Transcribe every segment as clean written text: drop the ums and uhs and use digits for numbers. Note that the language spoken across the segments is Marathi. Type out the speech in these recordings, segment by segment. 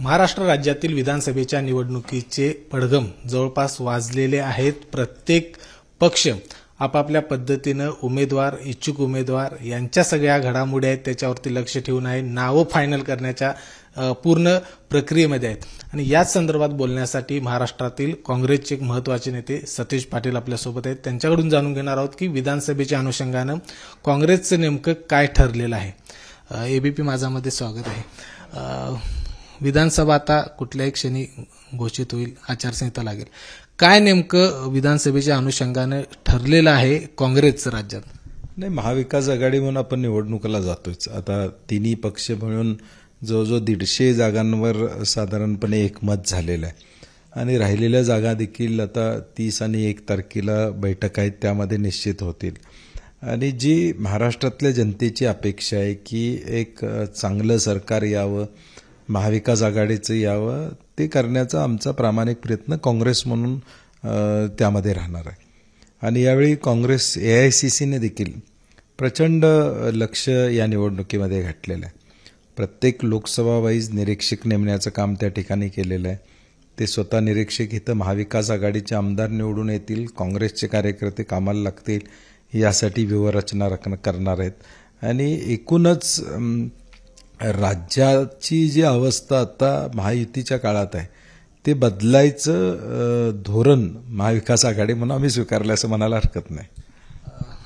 महाराष्ट्र राज्यातील विधानसभेच्या निवडणुकीचे पडघम जवळपास वाजलेले आहेत. प्रत्येक पक्ष आपापल्या पद्धतीनं उमेदवार, इच्छुक उमेदवार यांच्या सगळ्या घडामोडी आहेत त्याच्यावरती लक्ष ठेवून आहे. नावं फायनल करण्याच्या पूर्ण प्रक्रियेमध्ये आहेत. आणि याच संदर्भात बोलण्यासाठी महाराष्ट्रातील काँग्रेसचे एक महत्त्वाचे नेते सतीश पाटील आपल्यासोबत आहेत. त्यांच्याकडून जाणून घेणार आहोत की विधानसभेच्या अनुषंगानं काँग्रेसचं नेमकं काय ठरलेलं आहे. एबीपी माझामध्ये स्वागत आहे. विधानसभा आता कुठल्याही क्षणी घोषित होईल, आचारसंहिता लागेल. काय नेमकं विधानसभेच्या अनुषंगानं ठरलेलं आहे काँग्रेसचं राज्यात? नाही, महाविकास आघाडी म्हणून आपण निवडणुकीला जातोच. आता तिन्ही पक्ष मिळून जवळजवळ 150 जागांवर साधारणपणे एकमत झालेलं आहे. आणि राहिलेल्या जागा देखील आता 30 आणि 1 तारखेला बैठक आहेत, त्यामध्ये निश्चित होतील. आणि जी महाराष्ट्रातल्या जनतेची अपेक्षा आहे की एक चांगलं सरकार यावं, महाविकास आघाडीचं यावं, ते करण्याचा आमचा प्रामाणिक प्रयत्न काँग्रेस म्हणून त्यामध्ये राहणार आहे. आणि यावेळी काँग्रेस AICCने देखील प्रचंड लक्ष या निवडणुकीमध्ये घातलेलं आहे. प्रत्येक लोकसभा वाईज निरीक्षक नेमण्याचं काम त्या ठिकाणी केलेलं आहे. ते स्वतः निरीक्षक इथं महाविकास आघाडीचे आमदार निवडून येतील, काँग्रेसचे कार्यकर्ते कामाला लागतील, यासाठी व्यूहरचना करणार आहेत. आणि एकूणच राज्याची जी अवस्था आता महायुतीच्या काळात आहे ते बदलायचं धोरण महाविकास आघाडी म्हणून आम्ही स्वीकारलं असं म्हणायला हरकत नाही.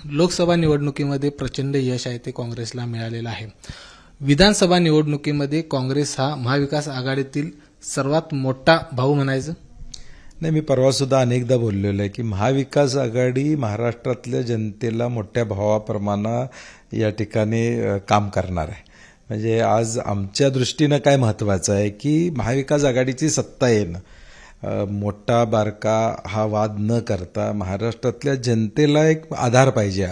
लोकसभा निवडणुकीमध्ये प्रचंड यश आहे ते काँग्रेसला मिळालेलं आहे. विधानसभा निवडणुकीमध्ये काँग्रेस हा महाविकास आघाडीतील सर्वात मोठा भाऊ म्हणायचं? नाही, मी परवासुद्धा अनेकदा बोललेलो आहे की महाविकास आघाडी महाराष्ट्रातल्या जनतेला मोठ्या भावाप्रमाणे या ठिकाणी काम करणार आहे. म्हणजे आज आमच्या दृष्टीनं काय महत्त्वाचं आहे की महाविकास आघाडीची सत्ता येणं, मोठा बारका हा वाद न करता महाराष्ट्रातल्या जनतेला एक आधार पाहिजे.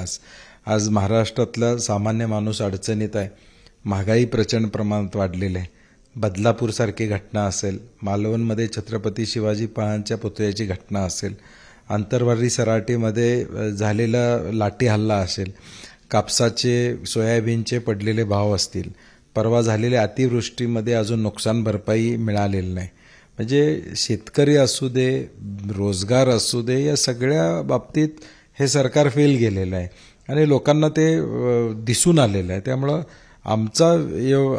आज महाराष्ट्रातला सामान्य माणूस अडचणीत आहे. महागाई प्रचंड प्रमाणात वाढलेली आहे. बदलापूरसारखी घटना असेल, मालवणमध्ये छत्रपती शिवाजी महाराजांच्या पुतळ्याची घटना असेल, आंतरवाली सराटीमध्ये झालेला लाठी हल्ला असेल, कापसाचे, सोयाबीनचे पडलेले भाव असतील, परवा झालेल्या अतिवृष्टीमध्ये अजून नुकसान भरपाई मिळालेली नाही. म्हणजे शेतकरी असू दे, रोजगार असू दे, या सगळ्या बाबतीत हे सरकार फेल गेलेलं आहे आणि लोकांना ते दिसून आलेलं आहे. त्यामुळं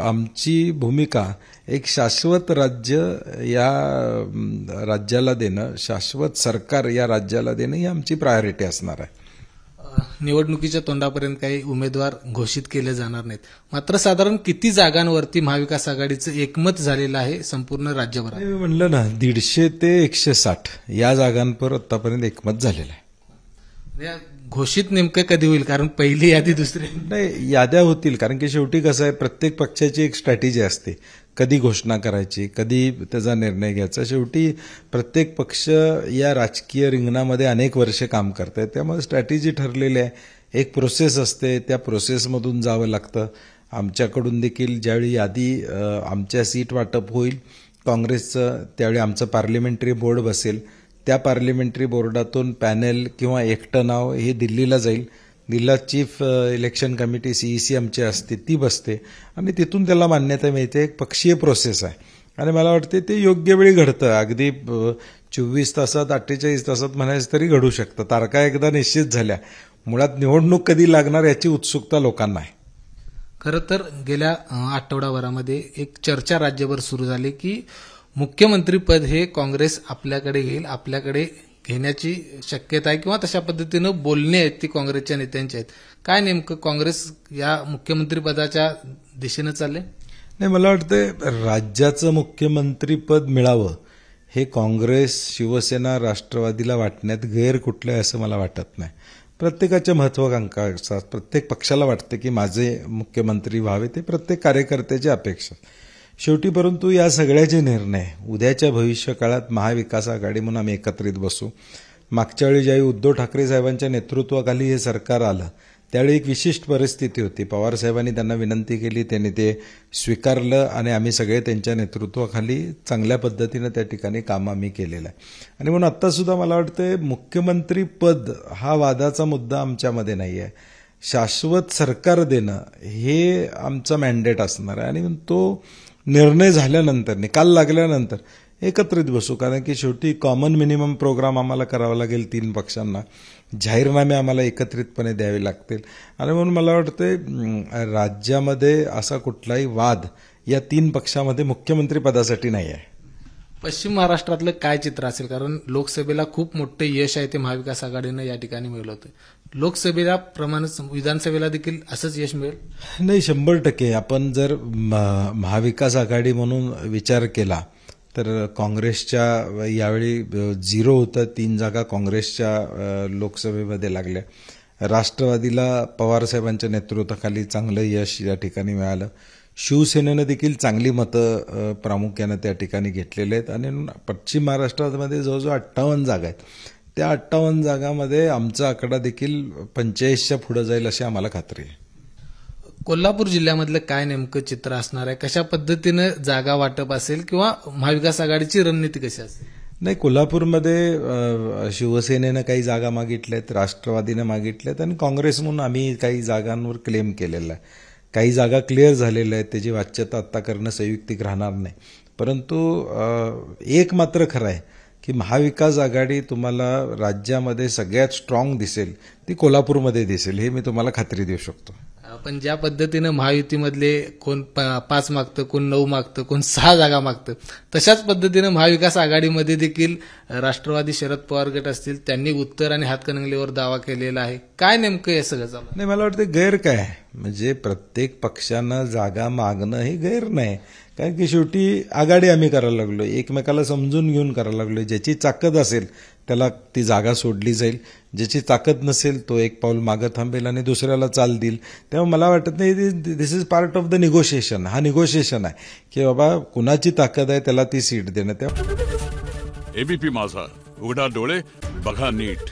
आमची भूमिका एक शाश्वत राज्य या राज्याला देणं, शाश्वत सरकार या राज्याला देणं ही आमची प्रायोरिटी असणार आहे. निवडणुकीच्या तोंडापर्यंत काही उमेदवार घोषित केले जाणार नाहीत, मात्र साधारण किती जागांवरती महाविकास आघाडीचं एकमत झालेलं आहे संपूर्ण राज्यभरात? मी म्हणलं ना, 150 ते 160 या जागांवर आतापर्यंत एकमत झालेलं आहे. घोषित नेमकं कधी होईल? कारण पहिली यादी, दुसरी नाही, याद्या होतील. कारण की शेवटी कसं आहे, प्रत्येक पक्षाची एक स्ट्रॅटेजी असते, कधी घोषणा करायची, कधी त्याचा निर्णय घ्यायचा. शेवटी प्रत्येक पक्ष या राजकीय रिंगणामध्ये अनेक वर्षे काम करत आहे, त्यामुळे स्ट्रॅटेजी ठरलेली आहे. एक प्रोसेस असते, त्या प्रोसेसमधून जावं लागतं. आमच्याकडून देखील ज्यावेळी यादी आमच्या सीट वाटप होईल काँग्रेसचं, त्यावेळी आमचं पार्लमेंटरी बोर्ड बसेल. त्या पार्लमेंटरी बोर्डातून पॅनेल किंवा एकटं नाव हे दिल्लीला जाईल. दिल्लीला चीफ इलेक्शन कमिटी CEC आमची असते, ती बसते आणि तिथून त्याला मान्यता मिळते. एक पक्षीय प्रोसेस आहे आणि मला वाटते ते योग्य वेळी घडतं. अगदी 24 तासात, 48 तासात म्हणायचं तरी घडू शकतं. तारखा एकदा निश्चित झाल्या, मुळात निवडणूक कधी लागणार याची उत्सुकता लोकांना आहे. खरं तर गेल्या आठवडाभरामध्ये एक चर्चा राज्यभर सुरू झाली की मुख्यमंत्रीपद हे काँग्रेस आपल्याकडे घेईल, आपल्याकडे घेण्याची शक्यता आहे किंवा तशा पद्धतीनं बोलणे आहेत ती काँग्रेसच्या नेत्यांची आहेत. काय नेमकं काँग्रेस या मुख्यमंत्रीपदाच्या दिशेनं चालले? नाही, मला वाटतं राज्याचं मुख्यमंत्रीपद मिळावं हे काँग्रेस, शिवसेना, राष्ट्रवादीला वाटण्यात गैर कुठलं आहे असं मला वाटत नाही. प्रत्येकाच्या महत्वाकांक्षा असतात, प्रत्येक पक्षाला वाटतं की माझे मुख्यमंत्री व्हावे, ते प्रत्येक कार्यकर्त्याची अपेक्षा. शेवटी परंतु या सगळ्याचे निर्णय उद्याच्या भविष्यकाळात महाविकास आघाडी म्हणून आम्ही एकत्रित बसू. मागच्या वेळी ज्यावेळी उद्धव ठाकरे साहेबांच्या नेतृत्वाखाली हे सरकार आलं त्यावेळी एक विशिष्ट परिस्थिती होती. पवार साहेबांनी त्यांना विनंती केली, त्यांनी ते स्वीकारलं आणि आम्ही सगळे त्यांच्या नेतृत्वाखाली चांगल्या पद्धतीनं त्या ठिकाणी काम आम्ही केलेलं आहे. आणि म्हणून आत्तासुद्धा मला वाटतं मुख्यमंत्री पद हा वादाचा मुद्दा आमच्यामध्ये नाही आहे. शाश्वत सरकार देणं हे आमचं मॅन्डेट असणार आहे आणि तो निर्णय झाल्यानंतर, निकाल लागल्यानंतर एकत्रित बसू. कारण की शेवटी कॉमन मिनिमम प्रोग्राम आम्हाला करावा लागेल 3 पक्षांना, जाहीरनामे आम्हाला एकत्रितपणे द्यावे लागतील. आणि म्हणून मला वाटतं राज्यामध्ये असा कुठलाही वाद या 3 पक्षामध्ये मुख्यमंत्री पदासाठी नाही आहे. पश्चिम महाराष्ट्रातलं काय चित्र असेल? कारण लोकसभेला खूप मोठे यश आहे ते महाविकास आघाडीनं या ठिकाणी मिळवलं होतं. लोकसभेला प्रमाणच विधानसभेला देखील असंच यश मिळेल? नाही, 100%. आपण जर महाविकास आघाडी म्हणून विचार केला तर काँग्रेसच्या यावेळी 0 होतं, 3 जागा काँग्रेसच्या लोकसभेमध्ये लागल्या. राष्ट्रवादीला पवारसाहेबांच्या नेतृत्वाखाली चांगलं यश या ठिकाणी मिळालं. शिवसेनेनं देखील चांगली मतं प्रामुख्यानं त्या ठिकाणी घेतलेली आहेत. आणि पश्चिम महाराष्ट्रामध्ये जवळजवळ 58 जागा आहेत. त्या 58 जागांमध्ये आमचा आकडा देखील 45च्या पुढे जाईल अशी आम्हाला खात्री आहे. कोल्हापूर जिल्ह्यामधलं काय नेमकं चित्र असणार आहे? कशा पद्धतीनं जागा वाटप असेल किंवा महाविकास आघाडीची रणनीती कशी असेल? नाही, कोल्हापूरमध्ये शिवसेनेनं काही जागा मागितल्यात, राष्ट्रवादीनं मागितल्यात आणि काँग्रेस म्हणून आम्ही काही जागांवर क्लेम केलेला आहे. काही जागा क्लिअर झालेल्या आहेत, त्याची वाच्यता आत्ता करणं संयुक्तिक राहणार नाही. परंतु एक मात्र खरं आहे की महाविकास आघाडी तुम्हाला राज्यामध्ये सगळ्यात स्ट्रॉंग दिसेल ती कोल्हापूरमध्ये दिसेल, हे मी तुम्हाला खात्री देऊ शकतो. पण ज्या पद्धतीनं महायुतीमधले कोण 5 मागतं, कोण 9 मागतं, कोण 6 जागा मागतं, तशाच पद्धतीनं महाविकास आघाडीमध्ये देखील राष्ट्रवादी शरद पवार गट असतील, त्यांनी उत्तर आणि हातकणंगलेवर दावा केलेला आहे. काय नेमकं हे सगळं चालू? नाही, मला वाटतं गैर काय आहे, म्हणजे प्रत्येक पक्षानं जागा मागणं हे गैर नाही. कारण की शेवटी आघाडी आम्ही करायला लागलो, एकमेकाला समजून घेऊन करायला लागलो. ज्याची ताकद असेल त्याला ती जागा सोडली जाईल, ज्याची ताकद नसेल तो एक पाऊल मागं थांबेल आणि दुसऱ्याला चाल देईल. तेव्हा मला वाटत नाही, this is part of the negotiation. हा निगोशिएशन आहे की बाबा कुणाची ताकद आहे त्याला ती सीट देणं. एबीपी माझा, उघडा डोळे बघा नीट.